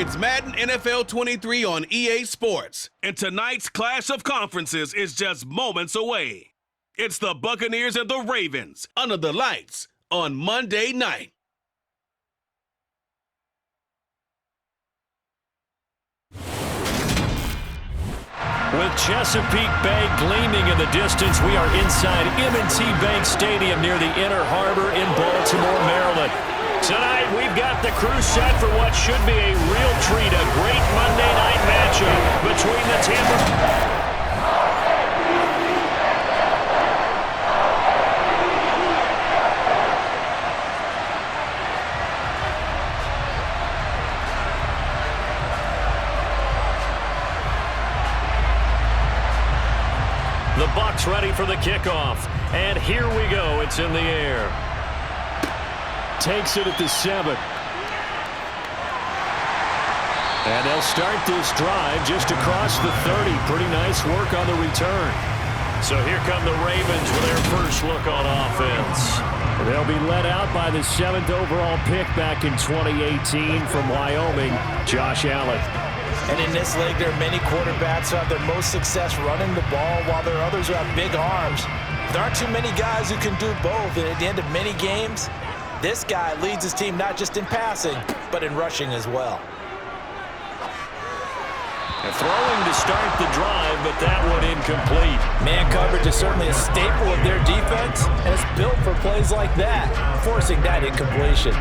It's Madden NFL 23 on EA Sports, and tonight's clash of conferences is just moments away. It's the Buccaneers and the Ravens under the lights on Monday night. With Chesapeake Bay gleaming in the distance, we are inside M&T Bank Stadium near the Inner Harbor in Baltimore, Maryland. Tonight, we've got the crew set for what should be a real treat, a great Monday night matchup between the Tampa... The Bucs ready for the kickoff. And here we go. It's in the air. Takes it at the 7. And they'll start this drive just across the 30. Pretty nice work on the return. So here come the Ravens with their first look on offense. They'll be led out by the 7th overall pick back in 2018 from Wyoming, Josh Allen. And in this league, there are many quarterbacks who have their most success running the ball, while there are others who have big arms. There aren't too many guys who can do both, and at the end of many games, this guy leads his team not just in passing, but in rushing as well. And throwing to start the drive, but that one incomplete. Man coverage is certainly a staple of their defense, and it's built for plays like that, forcing that incompletion.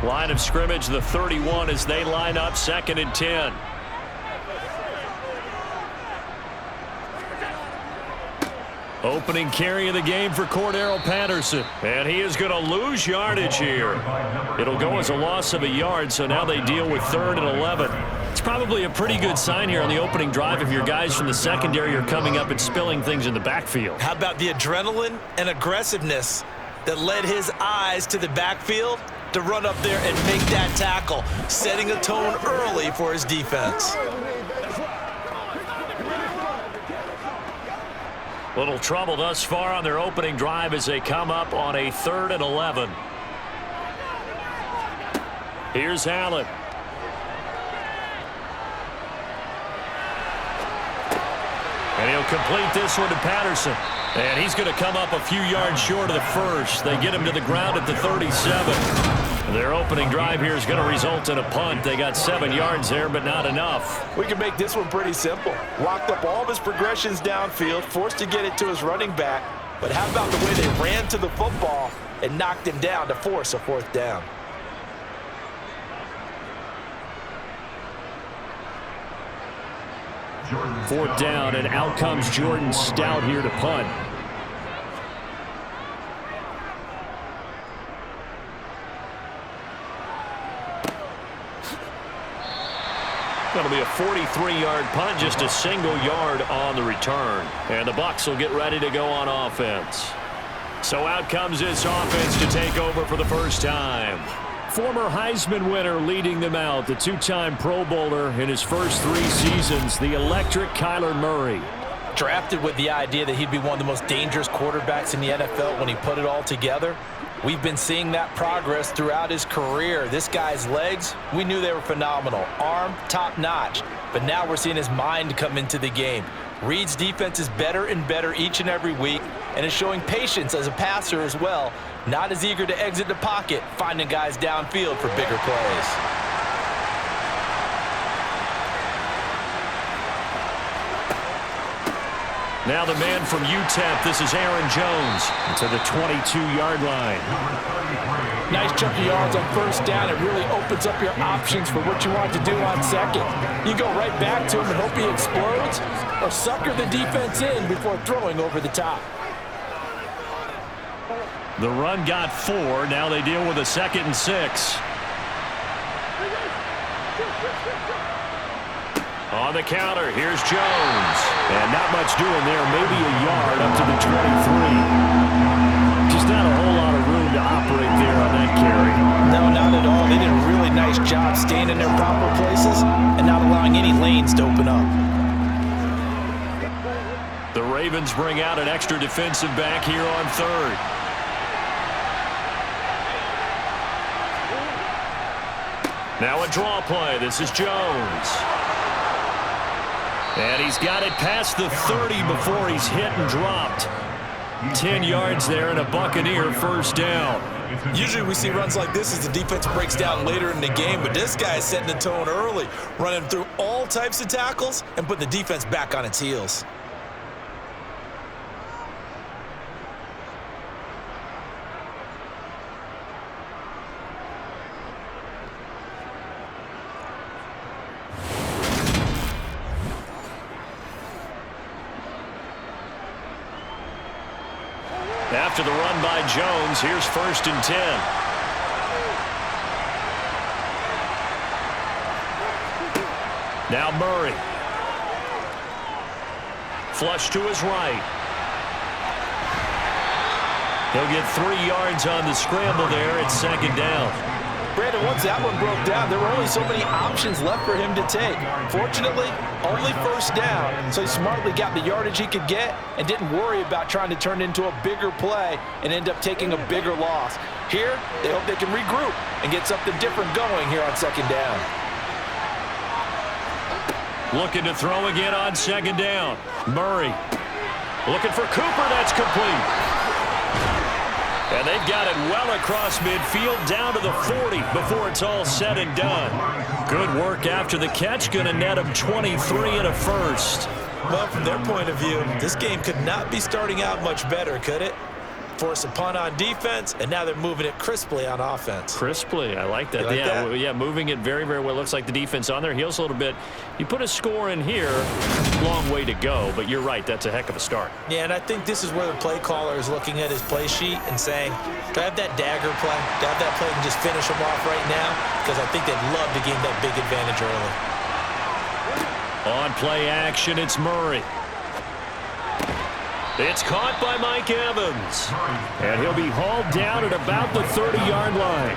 Line of scrimmage, the 31, as they line up 2nd and 10. Opening carry of the game for Cordero Patterson. And he is going to lose yardage here. It'll go as a loss of a yard, so now they deal with 3rd and 11. It's probably a pretty good sign here on the opening drive if your guys from the secondary are coming up and spilling things in the backfield. How about the adrenaline and aggressiveness that led his eyes to the backfield to run up there and make that tackle, setting a tone early for his defense. Little trouble thus far on their opening drive as they come up on a 3rd and 11. Here's Allen. And he'll complete this one to Patterson. And he's going to come up a few yards short of the first. They get him to the ground at the 37. Their opening drive here is going to result in a punt. They got 7 yards there, but not enough. We can make this one pretty simple. Locked up all of his progressions downfield, forced to get it to his running back. But how about the way they ran to the football and knocked him down to force a 4th down? Fourth down, and out comes Jordan Stout here to punt. Going to be a 43-yard punt, just a single yard on the return. And the Bucs will get ready to go on offense. So out comes this offense to take over for the first time. Former Heisman winner leading them out, the 2-time Pro Bowler in his first 3 seasons, the electric Kyler Murray. Drafted with the idea that he'd be one of the most dangerous quarterbacks in the NFL when he put it all together. We've been seeing that progress throughout his career. This guy's legs, we knew they were phenomenal. Arm, top-notch. But now we're seeing his mind come into the game. Reed's defense is better and better each and every week, and is showing patience as a passer as well. Not as eager to exit the pocket, finding guys downfield for bigger plays. Now the man from UTEP, this is Aaron Jones, to the 22-yard line. Nice chunk of yards on first down. It really opens up your options for what you want to do on second. You go right back to him and hope he explodes, or sucker the defense in before throwing over the top. The run got 4. Now they deal with a 2nd and 6. On the counter, here's Jones. And not much doing there, maybe a yard up to the 23. Just not a whole lot of room to operate there on that carry. No, not at all. They did a really nice job staying in their proper places and not allowing any lanes to open up. The Ravens bring out an extra defensive back here on 3rd. Now a draw play. This is Jones. And he's got it past the 30 before he's hit and dropped. 10 yards there and a Buccaneer first down. Usually we see runs like this as the defense breaks down later in the game, but this guy is setting the tone early, running through all types of tackles and putting the defense back on its heels. After the run by Jones, here's 1st and 10. Now Murray. Flush to his right. He'll get 3 yards on the scramble there. It's 2nd down. Brandon, once that one broke down, there were only so many options left for him to take. Fortunately, only 1st down, so he smartly got the yardage he could get and didn't worry about trying to turn it into a bigger play and end up taking a bigger loss. Here, they hope they can regroup and get something different going here on 2nd down. Looking to throw again on 2nd down. Murray looking for Cooper. That's complete. And they've got it well across midfield down to the 40 before it's all said and done. Good work after the catch. Going to net them 23 and a first. Well, from their point of view, this game could not be starting out much better, could it? Force a punt on defense, and now they're moving it crisply on offense. Crisply, I like that. Yeah, moving it very, very well. Looks like the defense on their heels a little bit. You put a score in here, long way to go, but you're right, that's a heck of a start. Yeah, and I think this is where the play caller is looking at his play sheet and saying, do I have that dagger play? Do I have that play and just finish them off right now? Because I think they'd love to gain that big advantage early. On play action, it's Murray. It's caught by Mike Evans. And he'll be hauled down at about the 30-yard line.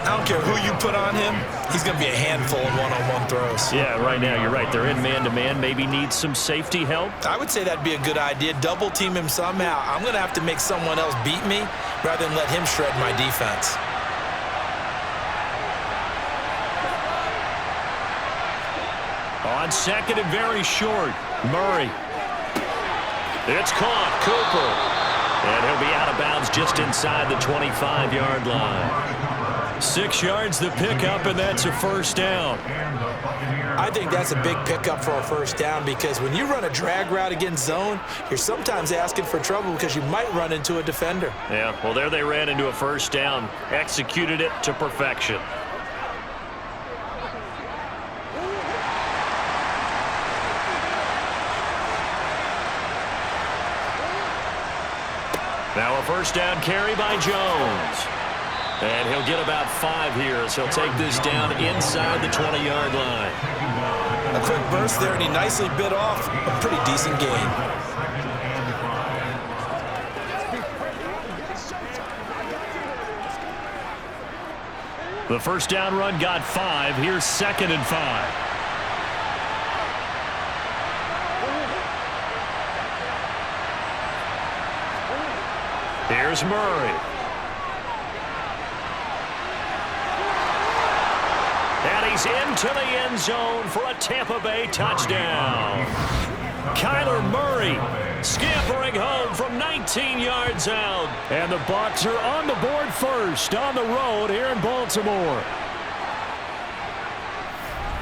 I don't care who you put on him, he's going to be a handful of one-on-one throws. Yeah, right now, you're right. They're in man-to-man. Maybe needs some safety help. I would say that'd be a good idea. Double team him somehow. I'm going to have to make someone else beat me rather than let him shred my defense. On 2nd and very short, Murray. It's caught, Cooper. And he'll be out of bounds just inside the 25-yard line. 6 yards the pickup, and that's a first down. I think that's a big pickup for a first down because when you run a drag route against zone, you're sometimes asking for trouble because you might run into a defender. Yeah, well, there they ran into a first down. Executed it to perfection. Now a first down carry by Jones. And he'll get about 5 here as he'll take this down inside the 20-yard line. A quick burst there, and he nicely bit off a pretty decent gain. The first down run got 5. Here's 2nd and 5. Here's Murray. And he's into the end zone for a Tampa Bay touchdown. Kyler Murray scampering home from 19 yards out. And the Bucs are on the board first on the road here in Baltimore.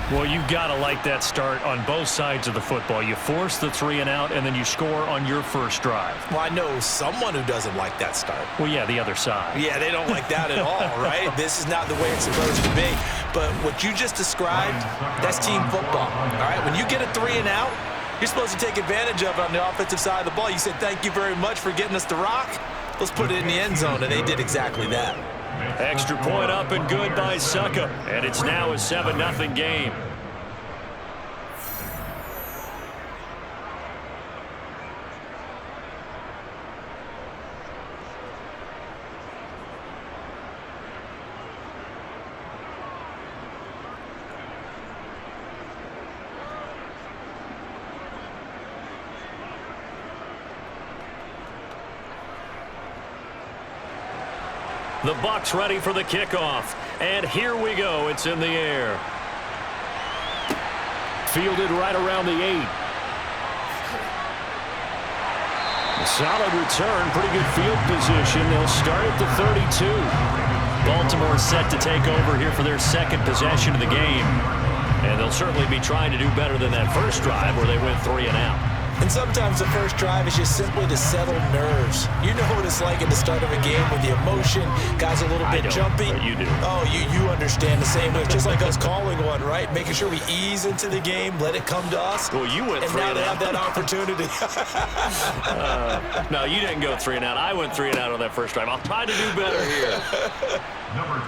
Well, you've got to like that start on both sides of the football. You force the 3 and out, and then you score on your first drive. Well, I know someone who doesn't like that start. Well, yeah, the other side. Yeah, they don't like that at all, right? This is not the way it's supposed to be. But what you just described, that's team football, all right? When you get a 3 and out, you're supposed to take advantage of it on the offensive side of the ball. You said, thank you very much for getting us the rock. Let's put it in the end zone, and they did exactly that. Extra point up and good by Succa. And it's now a 7-0 game. The Bucs ready for the kickoff. And here we go. It's in the air. Fielded right around the 8. A solid return. Pretty good field position. They'll start at the 32. Baltimore set to take over here for their second possession of the game. And they'll certainly be trying to do better than that first drive where they went 3 and out. And sometimes the first drive is just simply to settle nerves. You know what it's like at the start of a game with the emotion, guys a little bit jumpy. But you do. Oh, you understand the same way. It's just like us calling one, right? Making sure we ease into the game, let it come to us. Well, you went 3 and and now they out. have that opportunity. No, you didn't go 3 and out. I went 3 and out on that first drive. I'll try to do better here.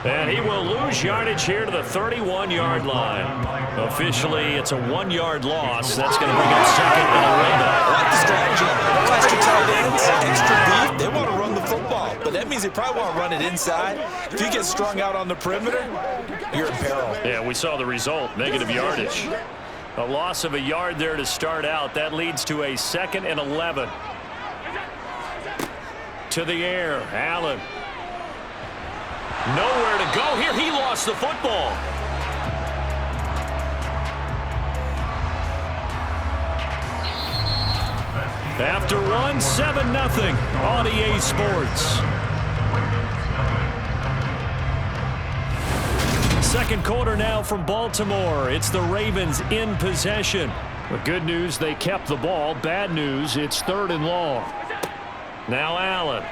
And he will lose yardage here to the 31-yard line. Officially, it's a 1-yard loss. That's going to bring up second and 11. I like the strategy. Those extra tight ends, extra beef, they want to run the football. But that means they probably want to run it inside. If you get strung out on the perimeter, you're in peril. Yeah, we saw the result, negative yardage. A loss of a yard there to start out. That leads to a 2nd and 11. To the air, Allen. Nowhere to go here. He lost the football. After one, 7-0 on EA Sports. Second quarter now from Baltimore. It's the Ravens in possession. The good news, they kept the ball. Bad news, it's 3rd and long. Now Allen.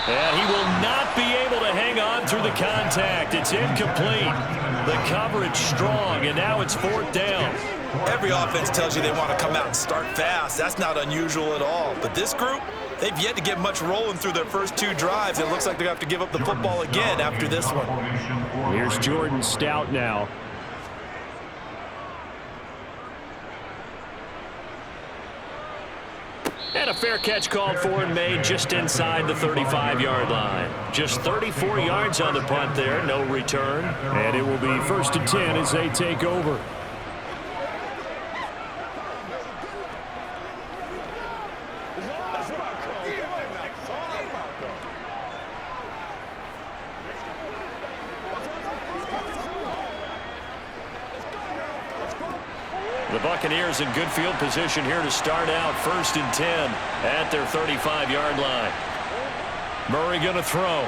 And he will not be able to hang on through the contact. It's incomplete. The coverage strong, and now it's 4th down. Every offense tells you they want to come out and start fast. That's not unusual at all. But this group, they've yet to get much rolling through their first 2 drives. It looks like they're going to have to give up the football again after this one. Here's Jordan Stout now. And a fair catch called for and made just inside the 35-yard line. Just 34 yards on the punt there, no return. And it will be 1st and 10 as they take over. The Buccaneers in good field position here to start out 1st and 10 at their 35-yard line. Murray going to throw.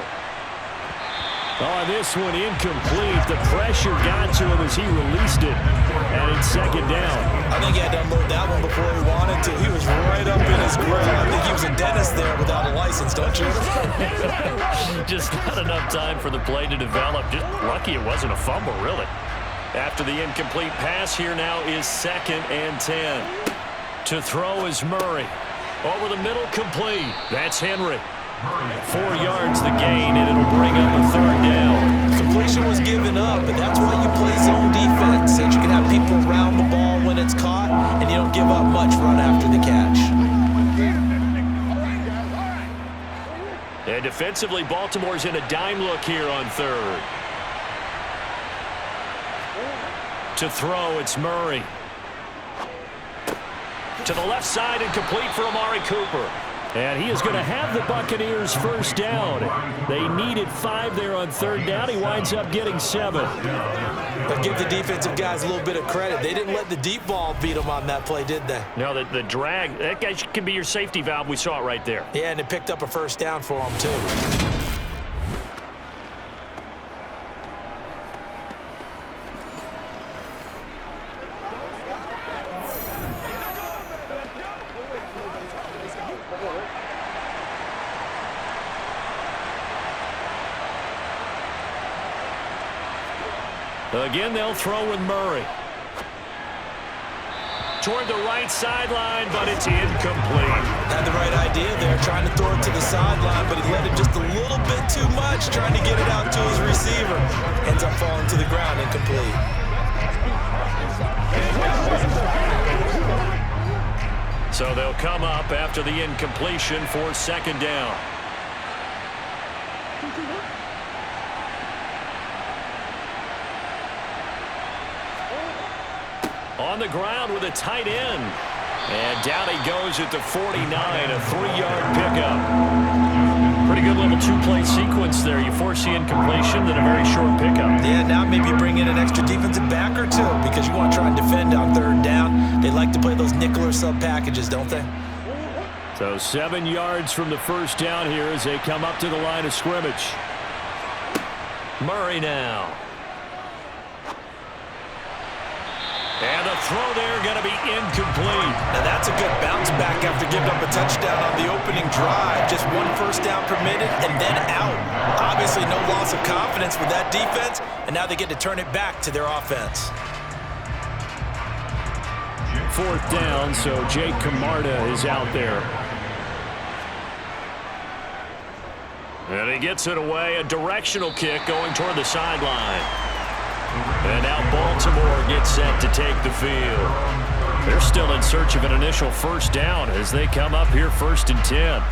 Oh, this one incomplete. The pressure got to him as he released it. And it's 2nd down. I think he had to unload that one before he wanted to. He was right up in his grill. I think he was a dentist there without a license, don't you? Just not enough time for the play to develop. Just lucky it wasn't a fumble, really. After the incomplete pass, here now is 2nd and 10. To throw is Murray. Over the middle, complete. That's Henry. 4 yards the gain, and it'll bring up a 3rd down. Completion was given up, but that's why you play zone defense, so you can have people around the ball when it's caught, and you don't give up much run after the catch. And defensively, Baltimore's in a dime look here on 3rd. To throw, it's Murray. To the left side and complete for Amari Cooper. And he is going to have the Buccaneers 1st down. They needed 5 there on 3rd down. He winds up getting 7. But give the defensive guys a little bit of credit. They didn't let the deep ball beat them on that play, did they? No, the drag, that guy can be your safety valve. We saw it right there. Yeah, and it picked up a 1st down for them, too. Again, they'll throw with Murray. Toward the right sideline, but it's incomplete. Had the right idea there, trying to throw it to the sideline, but he let it just a little bit too much, trying to get it out to his receiver. Ends up falling to the ground, incomplete. So they'll come up after the incompletion for 2nd down. On the ground with a tight end. And down he goes at the 49, a 3-yard pickup. Pretty good little two-play sequence there. You force the incompletion, then a very short pickup. Yeah, now maybe bring in an extra defensive back or two because you want to try and defend on third down. They like to play those nickel or sub packages, don't they? So 7 yards from the first down here as they come up to the line of scrimmage. Murray now. And the throw there going to be incomplete. Now that's a good bounce back after giving up a touchdown on the opening drive. Just 1 first down permitted and then out. Obviously no loss of confidence with that defense, and now they get to turn it back to their offense. 4th down, so Jake Camarda is out there. And he gets it away, a directional kick going toward the sideline. And now Baltimore gets set to take the field. They're still in search of an initial first down as they come up here 1st and 10.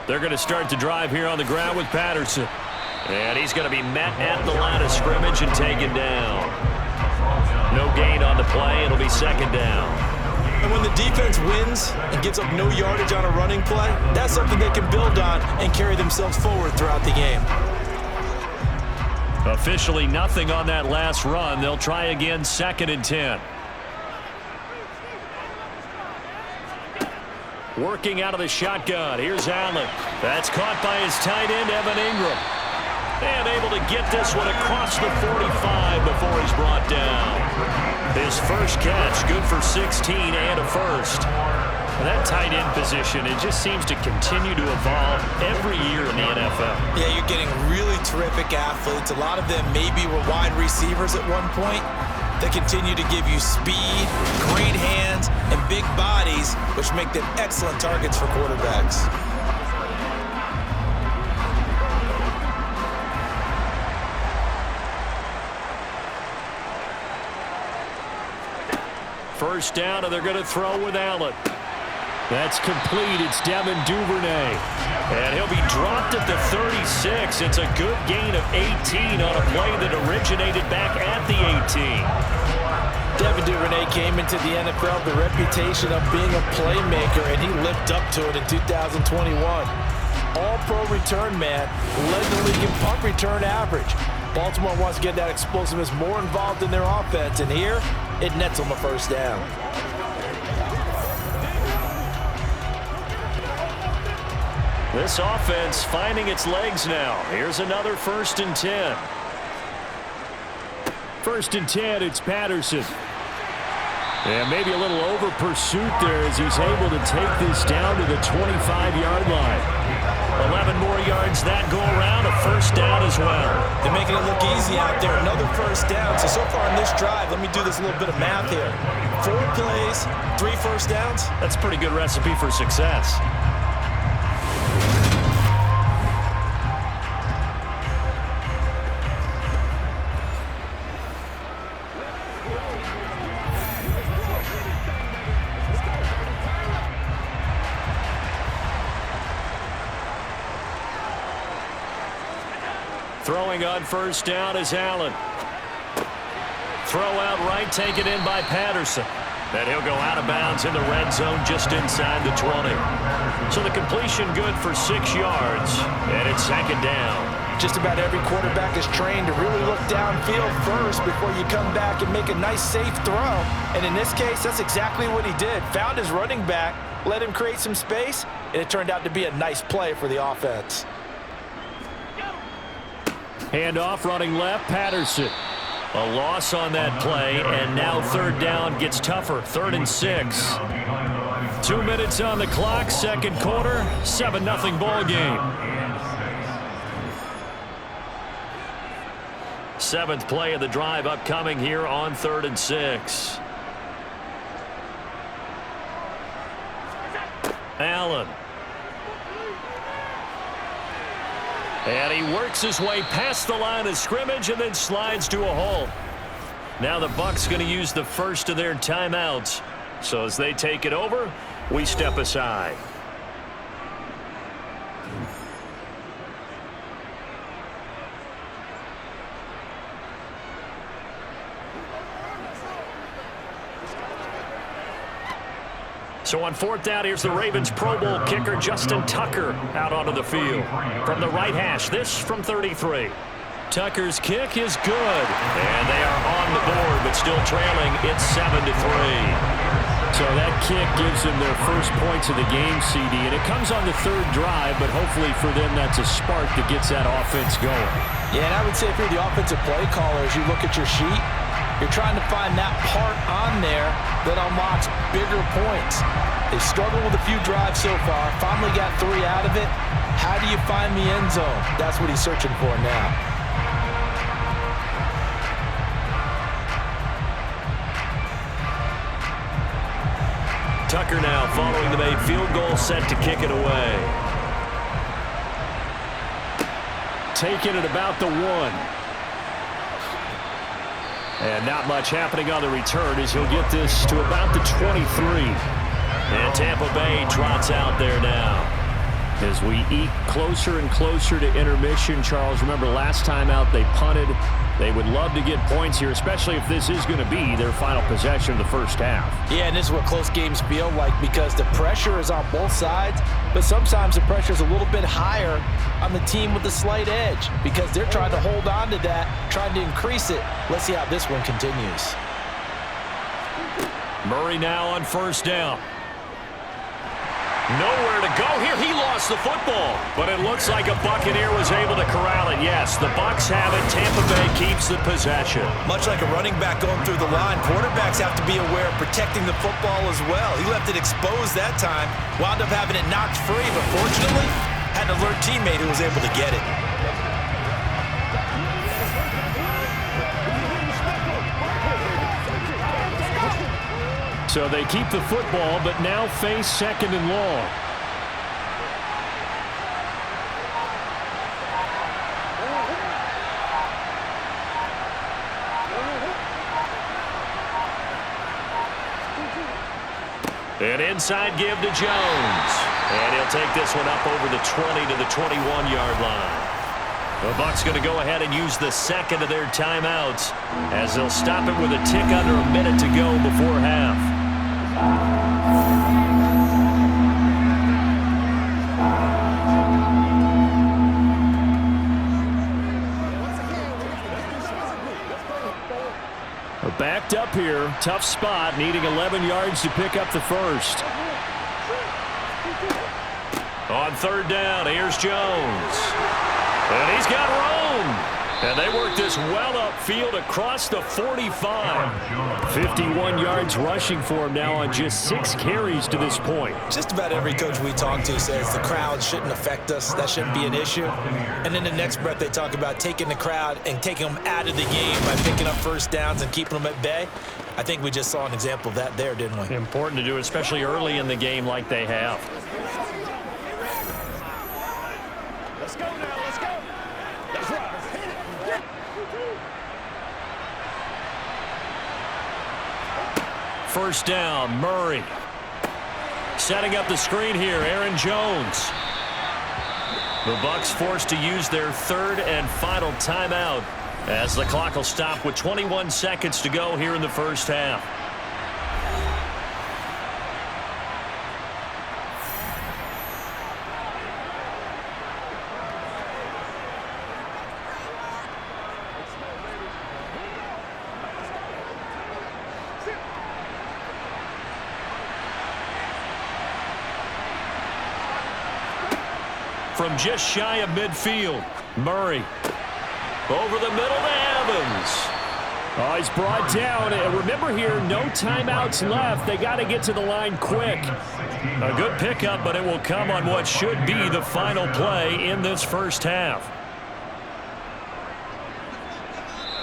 They're going to start the drive here on the ground with Patterson. And he's going to be met at the line of scrimmage and taken down. No gain on the play. It'll be 2nd down. And when the defense wins and gives up no yardage on a running play, that's something they can build on and carry themselves forward throughout the game. Officially nothing on that last run. They'll try again 2nd and 10. Working out of the shotgun. Here's Allen. That's caught by his tight end, Evan Ingram. And able to get this one across the 45 before he's brought down. His first catch, good for 16 and a first. That tight end position, it just seems to continue to evolve every year in the NFL. Yeah, you're getting really terrific athletes. A lot of them maybe were wide receivers at one point. They continue to give you speed, great hands, and big bodies, which make them excellent targets for quarterbacks. First down, and they're going to throw with Allen. That's complete. It's Devin Duvernay. And he'll be dropped at the 36. It's a good gain of 18 on a play that originated back at the 18. Devin Duvernay came into the NFL with the reputation of being a playmaker, and he lived up to it in 2021. All-pro return man, led the league in punt return average. Baltimore wants to get that explosiveness more involved in their offense, and here, it nets them a first down. This offense finding its legs now. Here's another 1st and 10. 1st and 10, it's Patterson. And maybe a little over pursuit there as he's able to take this down to the 25-yard line. 11 more yards that go around, a first down as well. They're making it look easy out there. Another first down. So far in this drive, let me do this little bit of math here. 4 plays, 3 first downs. That's a pretty good recipe for success. Throwing on first down is Allen. Throw out right, taken in by Patterson. And he'll go out of bounds in the red zone just inside the 20. So the completion good for 6 yards, and it's 2nd down. Just about every quarterback is trained to really look downfield first before you come back and make a nice, safe throw. And in this case, that's exactly what he did. Found his running back, let him create some space, and it turned out to be a nice play for the offense. Handoff running left, Patterson. A loss on that play, and now 3rd down gets tougher. 3rd and 6. 2 minutes on the clock, 2nd quarter, 7-0 ball game. 7th play of the drive upcoming here on 3rd and 6. Allen. And he works his way past the line of scrimmage and then slides to a halt. Now the Bucs going to use the first of their timeouts. So as they take it over, we step aside. So on fourth down, here's the Ravens Pro Bowl kicker Justin Tucker out onto the field. From the right hash, this from 33. Tucker's kick is good. And they are on the board, but still trailing. It's 7-3. So that kick gives them their first points of the game, CD. And it comes on the third drive, but hopefully for them that's a spark that gets that offense going. Yeah, and I would say if you're the offensive play caller, as you look at your sheet, you're trying to find that part on there that unlocks bigger points. They struggled with a few drives so far, finally got 3 out of it. How do you find the end zone? That's what he's searching for now. Tucker now following the made field goal, set to kick it away. Taking it about the 1. And not much happening on the return as he'll get this to about the 23. And Tampa Bay trots out there now. As we eat closer and closer to intermission, Charles, remember last time out they punted. They would love to get points here, especially if this is going to be their final possession of the first half. Yeah, and this is what close games feel like because the pressure is on both sides, but sometimes the pressure is a little bit higher on the team with the slight edge because they're trying to hold on to that, trying to increase it. Let's see how this one continues. Murray now on first down. Nowhere to go here. He lost the football, but it looks like a Buccaneer was able to corral it. Yes, the Bucs have it. Tampa Bay keeps the possession. Much like a running back going through the line, quarterbacks have to be aware of protecting the football as well. He left it exposed that time, wound up having it knocked free, but fortunately, had an alert teammate who was able to get it. So they keep the football, but now face second and long. An inside give to Jones. And he'll take this one up over the 20 to the 21-yard line. The Bucs going to go ahead and use the second of their timeouts as they'll stop it with a tick under a minute to go before half. Backed up here, tough spot, needing 11 yards to pick up the first. On third down, here's Jones. And he's got room. And they work this well upfield across the 45. 51 yards rushing for him now on just 6 carries to this point. Just about every coach we talk to says the crowd shouldn't affect us. That shouldn't be an issue. And in the next breath, they talk about taking the crowd and taking them out of the game by picking up first downs and keeping them at bay. I think we just saw an example of that there, didn't we? Important to do, especially early in the game like they have. Let's go now, let's go. That's right. First down, Murray. Setting up the screen here, Aaron Jones. The Bucs forced to use their third and final timeout as the clock will stop with 21 seconds to go here in the first half. From just shy of midfield, Murray. Over the middle to Evans. Oh, he's brought down. And remember here, no timeouts left. They got to get to the line quick. A good pickup, but it will come on what should be the final play in this first half.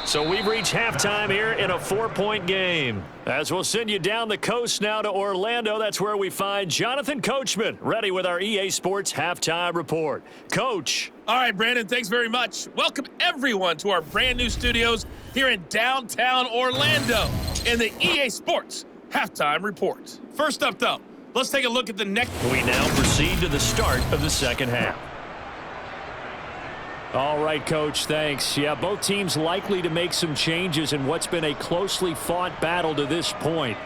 So we've reached halftime here in a 4-point game. As we'll send you down the coast now to Orlando, that's where we find Jonathan Coachman, ready with our EA Sports Halftime Report. Coach. All right, Brandon, thanks very much. Welcome, everyone, to our brand new studios here in downtown Orlando in the EA Sports Halftime Report. First up, though, let's take a look at the next. We now proceed to the start of the second half. All right, Coach, thanks. Yeah, both teams likely to make some changes in what's been a closely fought battle to this point.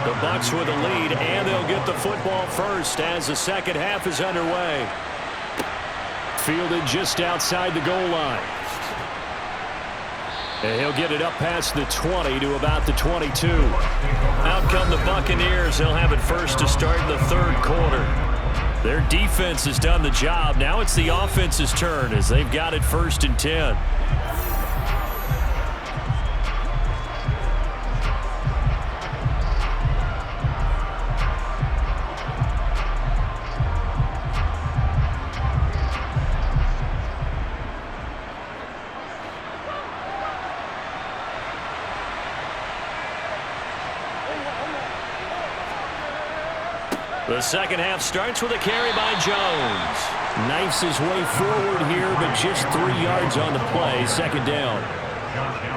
The Bucs with a lead, and they'll get the football first as the second half is underway. Fielded just outside the goal line. And he'll get it up past the 20 to about the 22. Out come the Buccaneers. They'll have it first to start in the third quarter. Their defense has done the job. Now it's the offense's turn as they've got it 1st and 10. The second half starts with a carry by Jones. Knifes his way forward here, but just 3 yards on the play. Second down.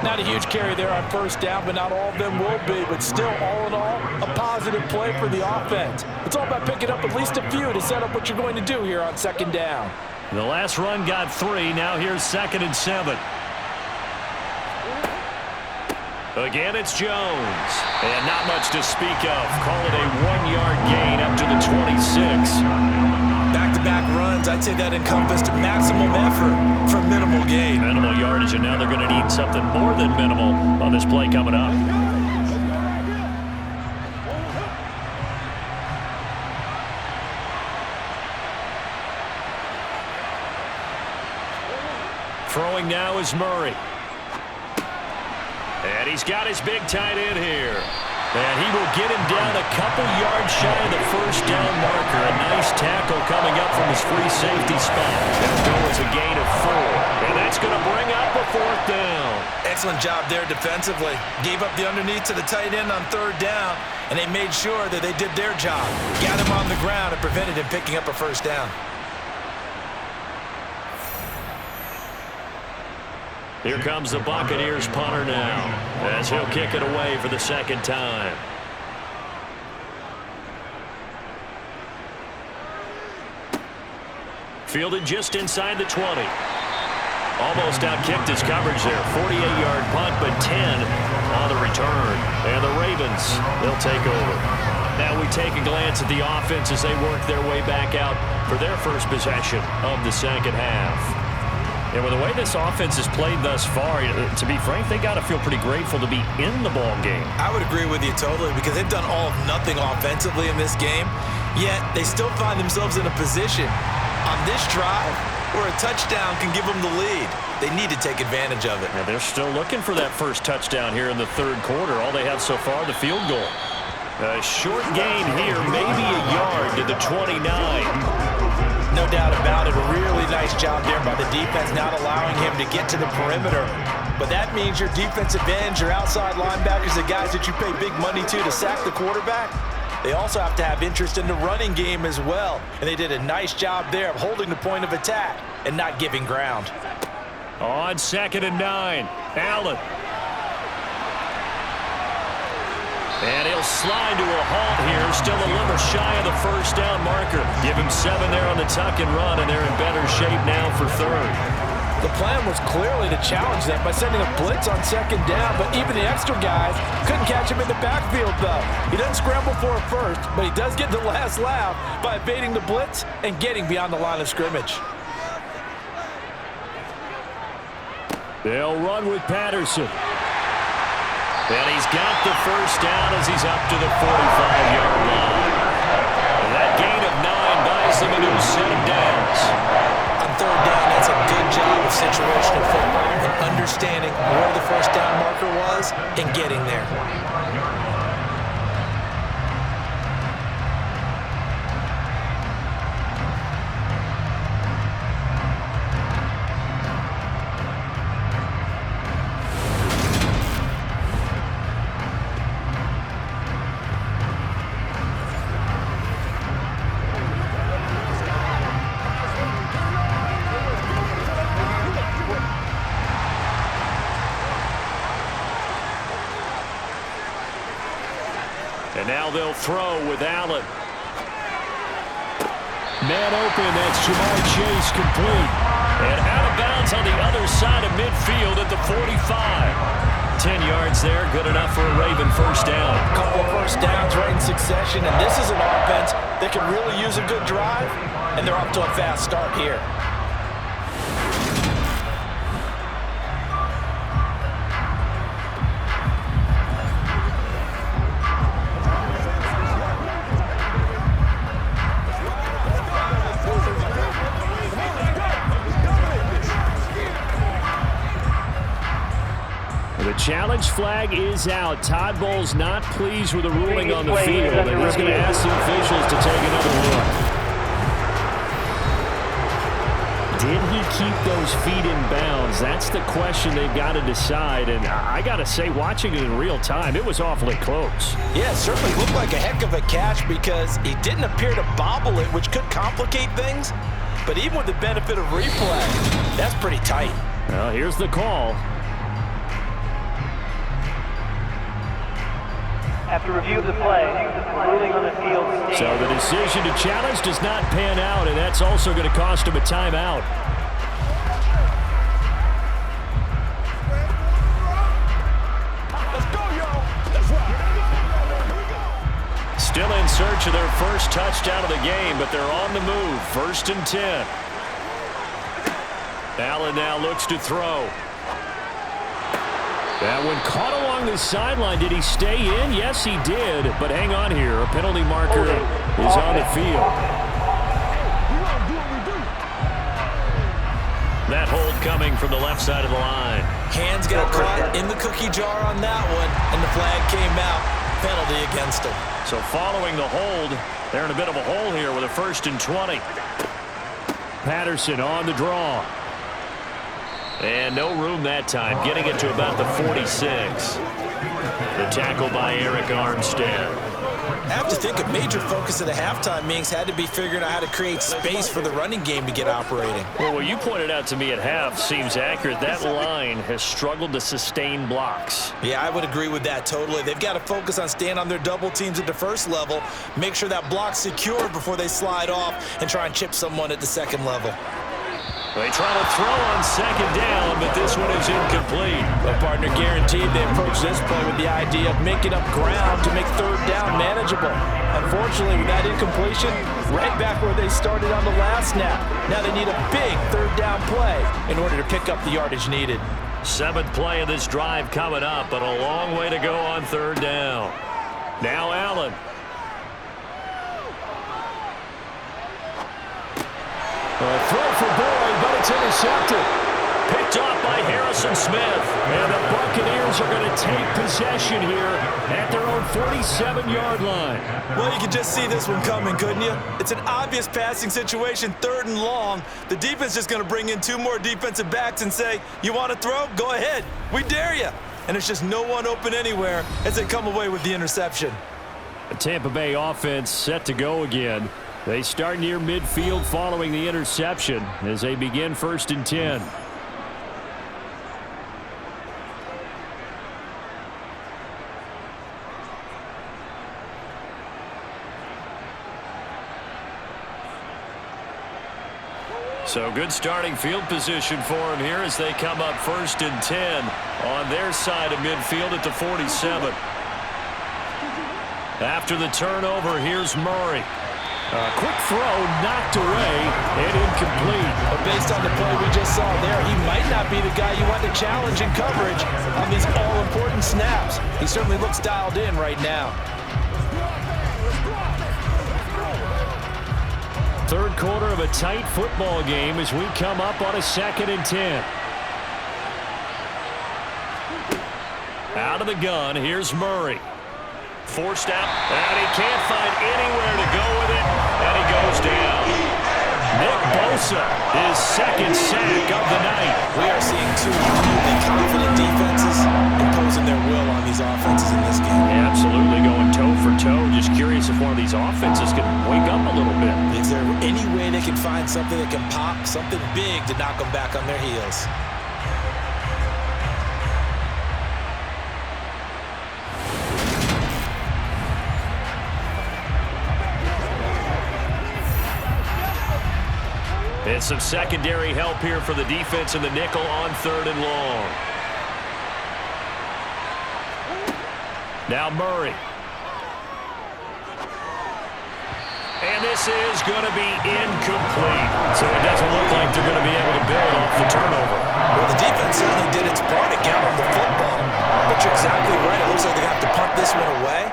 Not a huge carry there on first down, but not all of them will be. But still, all in all, a positive play for the offense. It's all about picking up at least a few to set up what you're going to do here on second down. The last run got 3. Now here's 2nd and 7. Again, it's Jones. And not much to speak of. Call it a 1-yard gain up to the 26. Back-to-back runs, I'd say that encompassed maximum effort for minimal gain. Minimal yardage, and now they're going to need something more than minimal on this play coming up. Throwing now is Murray. And he's got his big tight end here. And he will get him down a couple yards shy of the first down marker. A nice tackle coming up from his free safety spot. That'll go as a gain of 4. And that's going to bring up a 4th down. Excellent job there defensively. Gave up the underneath to the tight end on 3rd down, and they made sure that they did their job. Got him on the ground and prevented him picking up a first down. Here comes the Buccaneers punter now, as he'll kick it away for the second time. Fielded just inside the 20. Almost outkicked his coverage there. 48-yard punt, but 10 on the return. And the Ravens, they'll take over. Now we take a glance at the offense as they work their way back out for their first possession of the second half. And with the way this offense has played thus far, to be frank, they got to feel pretty grateful to be in the ball game. I would agree with you totally because they've done all of nothing offensively in this game, yet they still find themselves in a position on this drive where a touchdown can give them the lead. They need to take advantage of it. Now they're still looking for that first touchdown here in the third quarter. All they have so far, the field goal. A short gain here, maybe a yard to the 29. No doubt about it. A really nice job there by the defense, not allowing him to get to the perimeter. But that means your defensive ends, your outside linebackers, the guys that you pay big money to sack the quarterback, they also have to have interest in the running game as well. And they did a nice job there of holding the point of attack and not giving ground. On 2nd and 9, Allen. And he'll slide to a halt here, still a little shy of the first down marker. Give him 7 there on the tuck and run, and they're in better shape now for 3rd. The plan was clearly to challenge them by sending a blitz on 2nd down, but even the extra guys couldn't catch him in the backfield, though. He doesn't scramble for a first, but he does get the last laugh by evading the blitz and getting beyond the line of scrimmage. They'll run with Patterson. And he's got the first down as he's up to the 45-yard line. And that gain of 9 buys them a new set of downs. On third down, that's a good job of situational football and understanding where the first down marker was and getting there. And now they'll throw with Allen. Man open, that's Jamar Chase complete. And out of bounds on the other side of midfield at the 45. 10 yards there, good enough for a Raven first down. A couple of first downs right in succession, and this is an offense that can really use a good drive, and they're off to a fast start here. The challenge flag is out. Todd Bowles not pleased with the ruling on the field, and he's going to ask the officials to take another look. Did he keep those feet in bounds? That's the question they've got to decide, and I got to say, watching it in real time, it was awfully close. Yeah, it certainly looked like a heck of a catch because he didn't appear to bobble it, which could complicate things. But even with the benefit of replay, that's pretty tight. Well, here's the call. After review of the play, ruling on the field stands. So the decision to challenge does not pan out, and that's also going to cost him a timeout. Let's go, y'all. Let's rock. Still in search of their first touchdown of the game, but they're on the move. 1st and 10. Allen now looks to throw. That one caught along the sideline. Did he stay in? Yes, he did. But hang on here. A penalty marker is on the field. That hold coming from the left side of the line. Hands got caught in the cookie jar on that one, and the flag came out. Penalty against him. So following the hold, they're in a bit of a hole here with a 1st and 20. Patterson on the draw. And no room that time, getting it to about the 46. The tackle by Eric Armstead. I have to think a major focus of the halftime meetings had to be figuring out how to create space for the running game to get operating. Well, what you pointed out to me at half seems accurate. That line has struggled to sustain blocks. Yeah, I would agree with that totally. They've got to focus on staying on their double teams at the first level, make sure that block's secured before they slide off and try and chip someone at the second level. They try to throw on 2nd down, but this one is incomplete. The partner guaranteed they approach this play with the idea of making up ground to make 3rd down manageable. Unfortunately, with that incompletion, right back where they started on the last snap. Now they need a big 3rd down play in order to pick up the yardage needed. 7th play of this drive coming up, but a long way to go on 3rd down. Now Allen. Throw for Boyd, but it's intercepted. Picked off by Harrison Smith. And the Buccaneers are going to take possession here at their own 47-yard line. Well, you can just see this one coming, couldn't you? It's an obvious passing situation, 3rd and long. The defense is just going to bring in 2 more defensive backs and say, you want to throw? Go ahead. We dare you. And there's just no one open anywhere as they come away with the interception. The Tampa Bay offense set to go again. They start near midfield following the interception as they begin 1st and 10. So good starting field position for them here as they come up 1st and 10 on their side of midfield at the 47. After the turnover, here's Murray. Quick throw, knocked away, and incomplete. But based on the play we just saw there, he might not be the guy you want to challenge in coverage on these all-important snaps. He certainly looks dialed in right now. Third quarter of a tight football game as we come up on a 2nd and 10. Out of the gun, here's Murray. Forced out, and he can't find anywhere to go with it, and he goes down. Nick Bosa, his 2nd sack of the night. We are seeing two really confident defenses imposing their will on these offenses in this game. Yeah, absolutely, going toe for toe. Just curious if one of these offenses can wake up a little bit. Is there any way they can find something that can pop, something big to knock them back on their heels? And some secondary help here for the defense in the nickel on 3rd and long. Now Murray. And this is going to be incomplete. So it doesn't look like they're going to be able to build off the turnover. Well, the defense certainly did its part to count on the football. But you're exactly right. It looks like they have to punt this one away.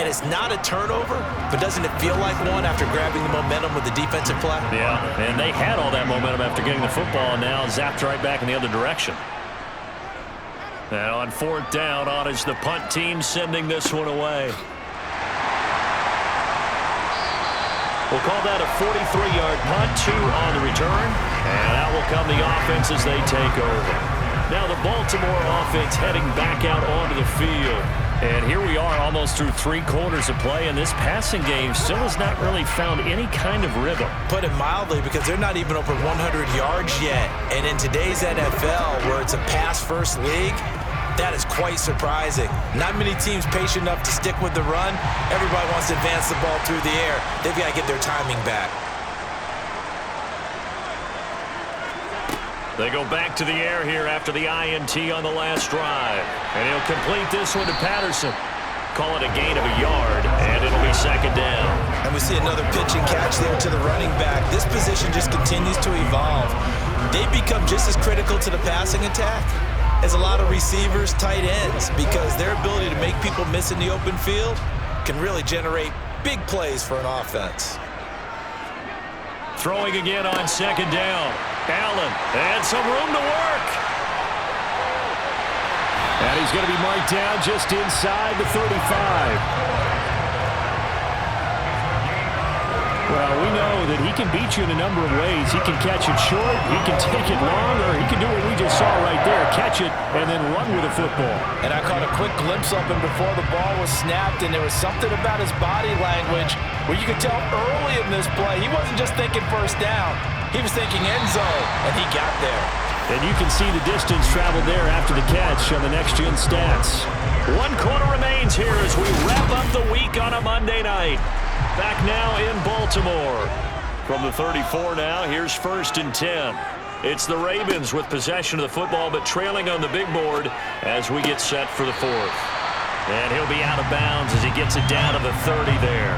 And it's not a turnover, but doesn't it feel like one after grabbing the momentum with the defensive play? Yeah, and they had all that momentum after getting the football, and now zapped right back in the other direction. Now on 4th down, on is the punt team sending this one away. We'll call that a 43-yard punt, 2 on the return, and out will come the offense as they take over. Now the Baltimore offense heading back out onto the field. And here we are almost through 3 quarters of play, and this passing game still has not really found any kind of rhythm. Put it mildly, because they're not even over 100 yards yet. And in today's NFL, where it's a pass-first league, that is quite surprising. Not many teams patient enough to stick with the run. Everybody wants to advance the ball through the air. They've got to get their timing back. They go back to the air here after the INT on the last drive. And he'll complete this one to Patterson. Call it a gain of a yard, and it'll be 2nd down. And we see another pitch and catch there to the running back. This position just continues to evolve. They become just as critical to the passing attack as a lot of receivers, tight ends, because their ability to make people miss in the open field can really generate big plays for an offense. Throwing again on 2nd down. Allen, and some room to work. And he's going to be marked down just inside the 35. Well, we know that he can beat you in a number of ways. He can catch it short, he can take it long, or he can do what we just saw right there, catch it and then run with the football. And I caught a quick glimpse of him before the ball was snapped, and there was something about his body language where you could tell early in this play he wasn't just thinking 1st down. He was thinking end zone, and he got there. And you can see the distance traveled there after the catch on the next-gen stats. 1 quarter remains here as we wrap up the week on a Monday night. Back now in Baltimore. From the 34 now, here's 1st and 10. It's the Ravens with possession of the football, but trailing on the big board as we get set for the 4th. And he'll be out of bounds as he gets it down to the 30 there.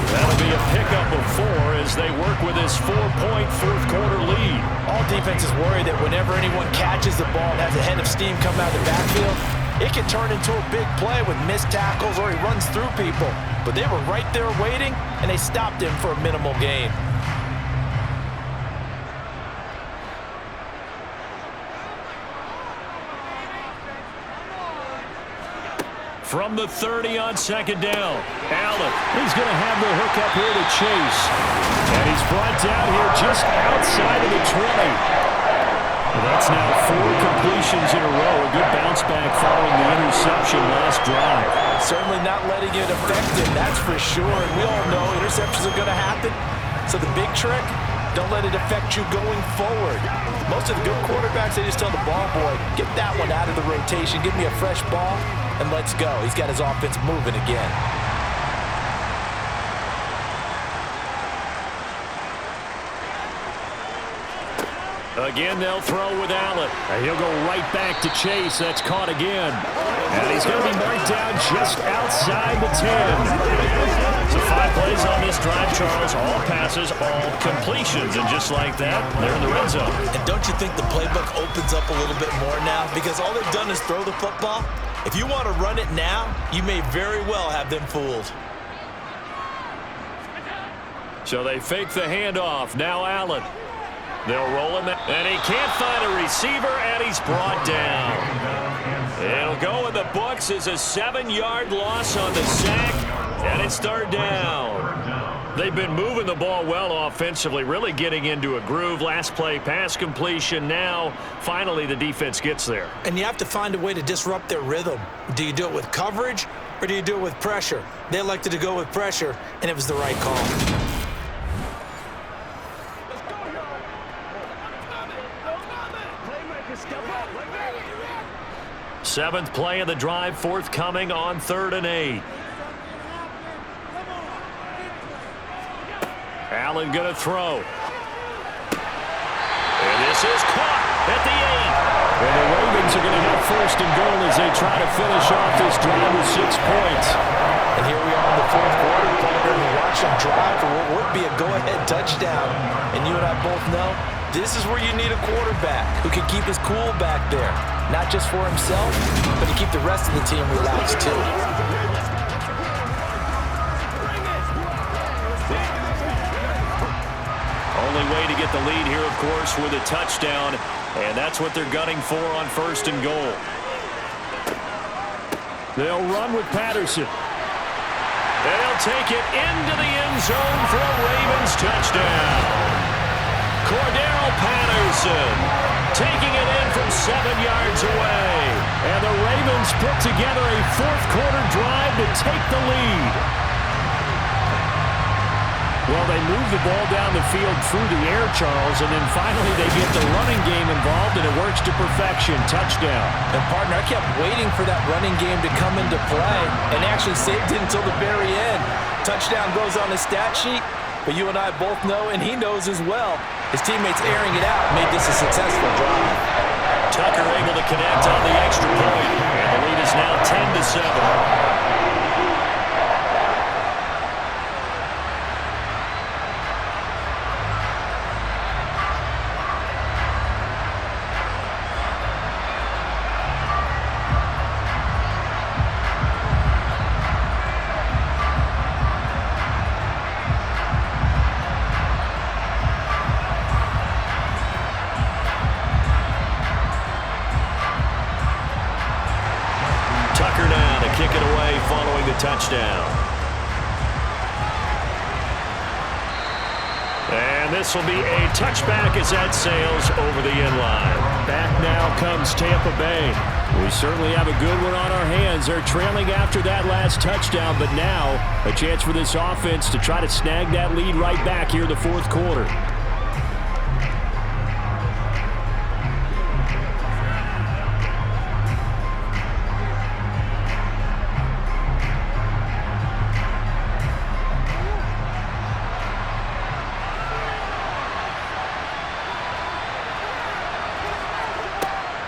That'll be a pickup of 4 as they work with this 4-point 4th quarter lead. All defenses worry that whenever anyone catches the ball and has a head of steam come out of the backfield, it can turn into a big play with missed tackles or he runs through people. But they were right there waiting, and they stopped him for a minimal gain. From the 30 on 2nd down. Allen, he's going to have the hook up here to Chase. And he's brought down here just outside of the 20. That's now 4 completions in a row. A good bounce back following the interception last drive. Certainly not letting it affect him, that's for sure. And we all know interceptions are going to happen. So the big trick, don't let it affect you going forward. Most of the good quarterbacks, they just tell the ball boy, get that one out of the rotation, give me a fresh ball, and let's go. He's got his offense moving again. Again, they'll throw with Allen. And he'll go right back to Chase. That's caught again. And he's going to be marked down just outside the 10. So 5 plays on this drive, Charles. All passes, all completions. And just like that, they're in the red zone. And don't you think the playbook opens up a little bit more now? Because all they've done is throw the football. If you want to run it now, you may very well have them fooled. So they fake the handoff. Now Allen. They'll roll him, and he can't find a receiver, and he's brought down. It'll go in the books as a 7-yard loss on the sack, and it's 3rd down. They've been moving the ball well offensively, really getting into a groove. Last play, pass completion. Now, finally, the defense gets there. And you have to find a way to disrupt their rhythm. Do you do it with coverage, or do you do it with pressure? They elected to go with pressure, and it was the right call. 7th play of the drive, forthcoming on 3rd and 8. Allen going to throw. And this is caught at the 8. And the Ravens are going to have 1st and goal as they try to finish off this drive with 6 points. And here we are in the 4th quarter, and we watch them drive for what would be a go-ahead touchdown. And you and I both know this is where you need a quarterback who can keep his cool back there. Not just for himself, but to keep the rest of the team relaxed too. Only way to get the lead here, of course, with a touchdown. And that's what they're gunning for on 1st and goal. They'll run with Patterson. And they'll take it into the end zone for a Ravens touchdown. Cordero Patterson taking it in from 7 yards away. And the Ravens put together a 4th quarter drive to take the lead. Well, they move the ball down the field through the air, Charles, and then finally they get the running game involved, and it works to perfection. Touchdown. And, partner, I kept waiting for that running game to come into play and actually saved it until the very end. Touchdown goes on the stat sheet, but you and I both know, and he knows as well, his teammates airing it out made this a successful drive. Tucker able to connect on the extra point, and the lead is now 10-7. Kick it away following the touchdown. And this will be a touchback as that sails over the end line. Back now comes Tampa Bay. We certainly have a good one on our hands. They're trailing after that last touchdown, but now a chance for this offense to try to snag that lead right back here in the 4th quarter.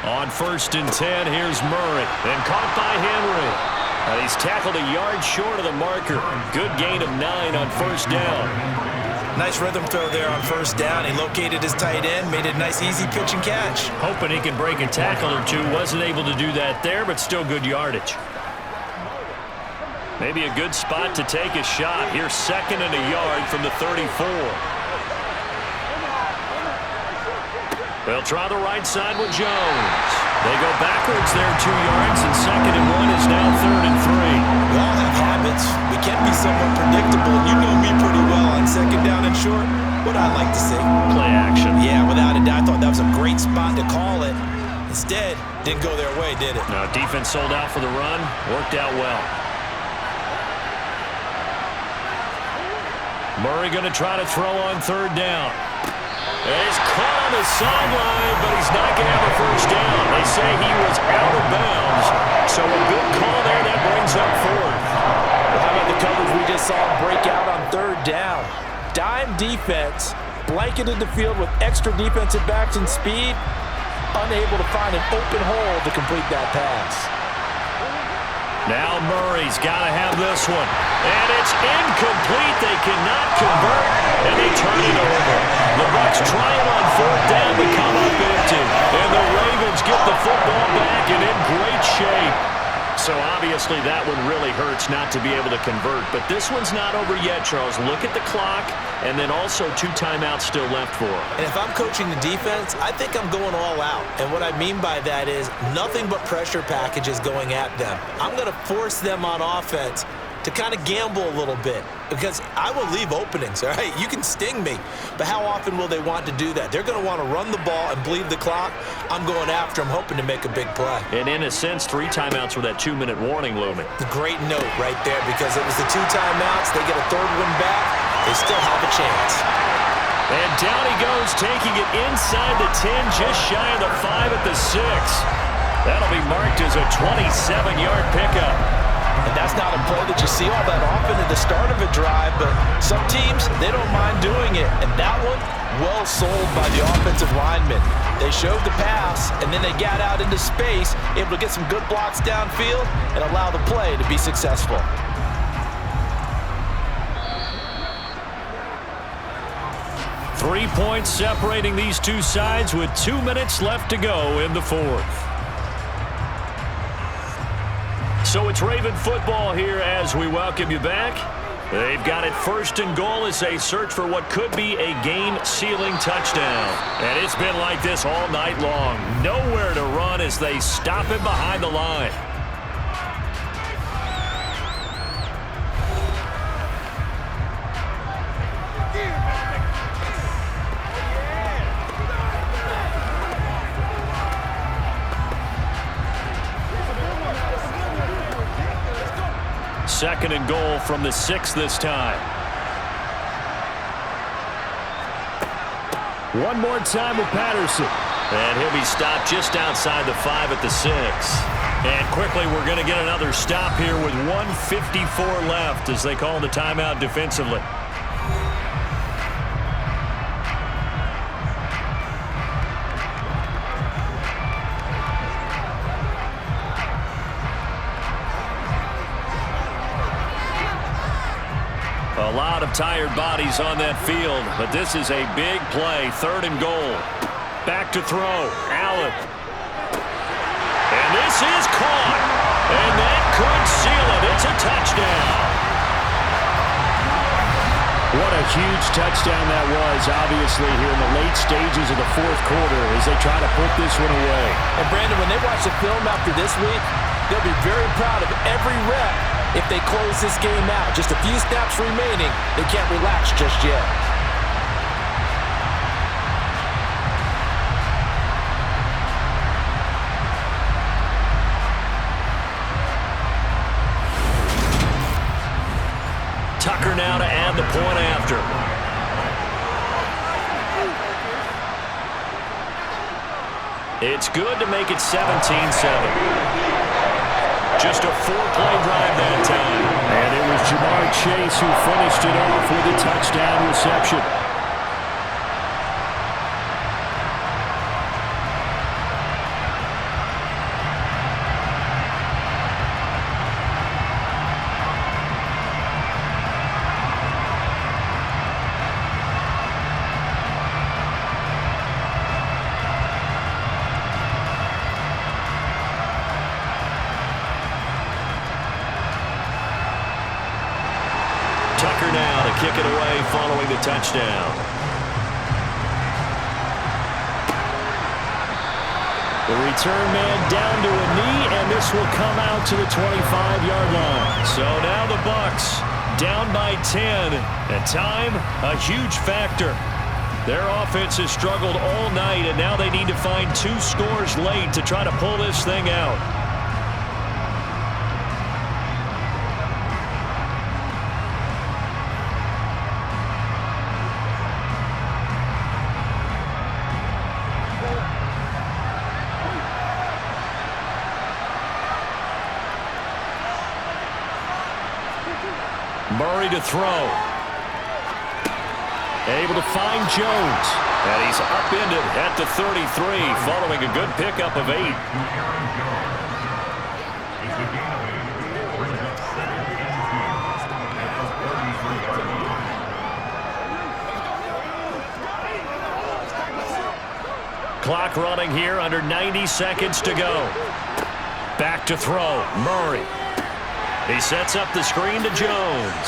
On 1st and 10, here's Murray. And caught by Henry. And he's tackled a yard short of the marker. Good gain of 9 on 1st down. Nice rhythm throw there on 1st down. He located his tight end, made it a nice, easy pitch and catch. Hoping he can break a tackle or two. Wasn't able to do that there, but still good yardage. Maybe a good spot to take a shot. Here's 2nd and a yard from the 34. They'll try the right side with Jones. They go backwards there 2 yards, and 2nd and 1 is now 3rd and 3. We all have habits. We can be somewhat predictable. You know me pretty well on 2nd down and short. What I like to see. Play action. Yeah, without a doubt. I thought that was a great spot to call it. Instead, didn't go their way, did it? No, defense sold out for the run. Worked out well. Murray going to try to throw on 3rd down. And he's caught on the sideline, but he's not going to have a 1st down. They say he was out of bounds. So a good call there. That brings up 4th. Well, how about the coverage we just saw break out on 3rd down? Dime defense, blanketed the field with extra defensive backs and speed, unable to find an open hole to complete that pass. Now Murray's got to have this one. And it's incomplete. They cannot convert, and they turn it over. The Bucs trying on fourth down to come up empty. And the Ravens get the football back and in great shape. So obviously that one really hurts not to be able to convert. But this one's not over yet, Charles. Look at the clock, and then also 2 timeouts still left for them. And if I'm coaching the defense, I think I'm going all out. And what I mean by that is nothing but pressure packages going at them. I'm going to force them on offense to kind of gamble a little bit because I will leave openings, all right? You can sting me, but how often will they want to do that? They're going to want to run the ball and bleed the clock. I'm going after them, hoping to make a big play. And in a sense, 3 timeouts with that 2-minute warning looming. Great note right there because it was the 2 timeouts. They get a third one back. They still have a chance. And down he goes, taking it inside the 10, just shy of the 5 at the 6. That'll be marked as a 27-yard pickup. And that's not a play that you see all that often at the start of a drive, but some teams, they don't mind doing it. And that one, well sold by the offensive lineman. They showed the pass, and then they got out into space, able to get some good blocks downfield and allow the play to be successful. Three points separating these two sides with 2 minutes left to go in the fourth. So it's Raven football here as we welcome you back. They've got it 1st and goal as they search for what could be a game-sealing touchdown. And it's been like this all night long. Nowhere to run as they stop him behind the line. Second and goal from the 6 this time. One more time with Patterson. And he'll be stopped just outside the 5 at the 6. And quickly we're going to get another stop here with 1:54 left as they call the timeout defensively. A lot of tired bodies on that field, but this is a big play. 3rd and goal. Back to throw. Allen. And this is caught. And that could seal it. It's a touchdown. What a huge touchdown that was, obviously, here in the late stages of the fourth quarter as they try to put this one away. And, Brandon, when they watch the film after this week, they'll be very proud of every rep. If they close this game out, just a few snaps remaining, they can't relax just yet. Tucker now to add the point after. It's good to make it 17-7. Just a 4-play drive that time. And it was Jamar Chase who finished it off with a touchdown reception. Tucker now to kick it away following the touchdown. The return man down to a knee, and this will come out to the 25-yard line. So now the Bucs down by 10. And time, a huge factor. Their offense has struggled all night, and now they need to find 2 scores late to try to pull this thing out. Murray to throw. Able to find Jones. And he's upended at the 33 following a good pickup of 8. Clock running here, under 90 seconds to go. Back to throw, Murray. He sets up the screen to Jones.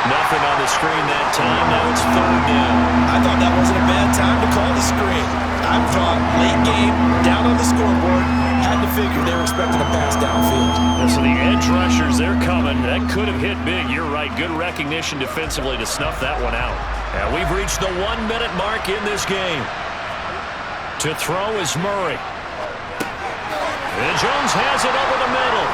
Nothing on the screen that time. Now it's 3rd down. I thought that wasn't a bad time to call the screen. I thought late game, down on the scoreboard, had to figure they were expecting a pass downfield. Yeah, so the edge rushers, they're coming. That could have hit big. You're right. Good recognition defensively to snuff that one out. And we've reached the 1-minute mark in this game. To throw is Murray. And Jones has it over the middle.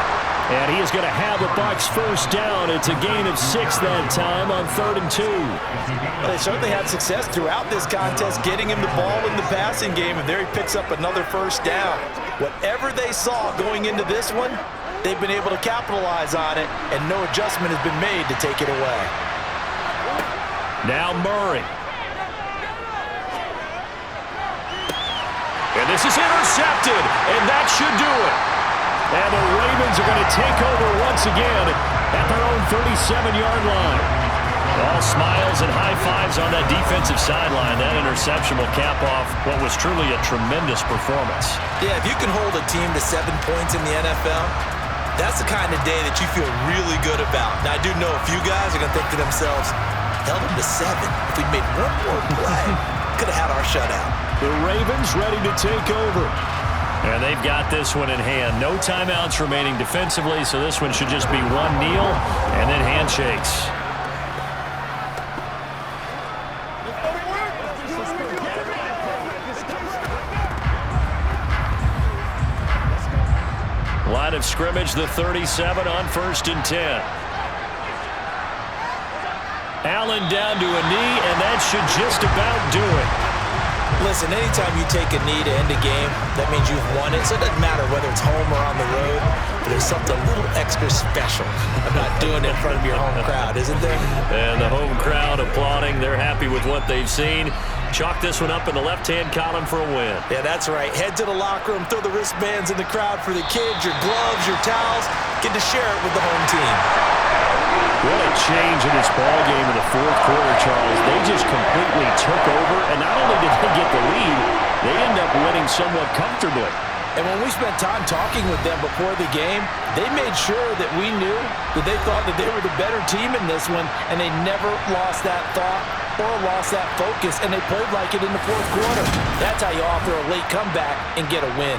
And he is going to have a Bucs first down. It's a gain of 6 that time on 3rd and 2. Well, they certainly had success throughout this contest, getting him the ball in the passing game, and there he picks up another first down. Whatever they saw going into this one, they've been able to capitalize on it, and no adjustment has been made to take it away. Now Murray. And this is intercepted, and that should do it. And the Ravens are going to take over once again at their own 37-yard line. All smiles and high fives on that defensive sideline. That interception will cap off what was truly a tremendous performance. Yeah, if you can hold a team to 7 points in the NFL, that's the kind of day that you feel really good about. Now, I do know a few guys are going to think to themselves, held them to 7. If we made one more play, could have had our shutout. The Ravens ready to take over. And they've got this one in hand. No timeouts remaining defensively, so this one should just be one kneel and then handshakes. Line of scrimmage, the 37 on 1st and 10. Allen down to a knee, and that should just about do it. Listen, anytime you take a knee to end a game, that means you've won it. So it doesn't matter whether it's home or on the road. But there's something a little extra special about doing it in front of your home crowd, isn't there? And the home crowd applauding. They're happy with what they've seen. Chalk this one up in the left-hand column for a win. Yeah, that's right. Head to the locker room, throw the wristbands in the crowd for the kids, your gloves, your towels. Get to share it with the home team. What a change in this ball game in the 4th quarter, Charles. They just completely took over, and not only did they get the lead, they end up winning somewhat comfortably. And when we spent time talking with them before the game, they made sure that we knew that they thought that they were the better team in this one, and they never lost that thought or lost that focus, and they played like it in the 4th quarter. That's how you offer a late comeback and get a win.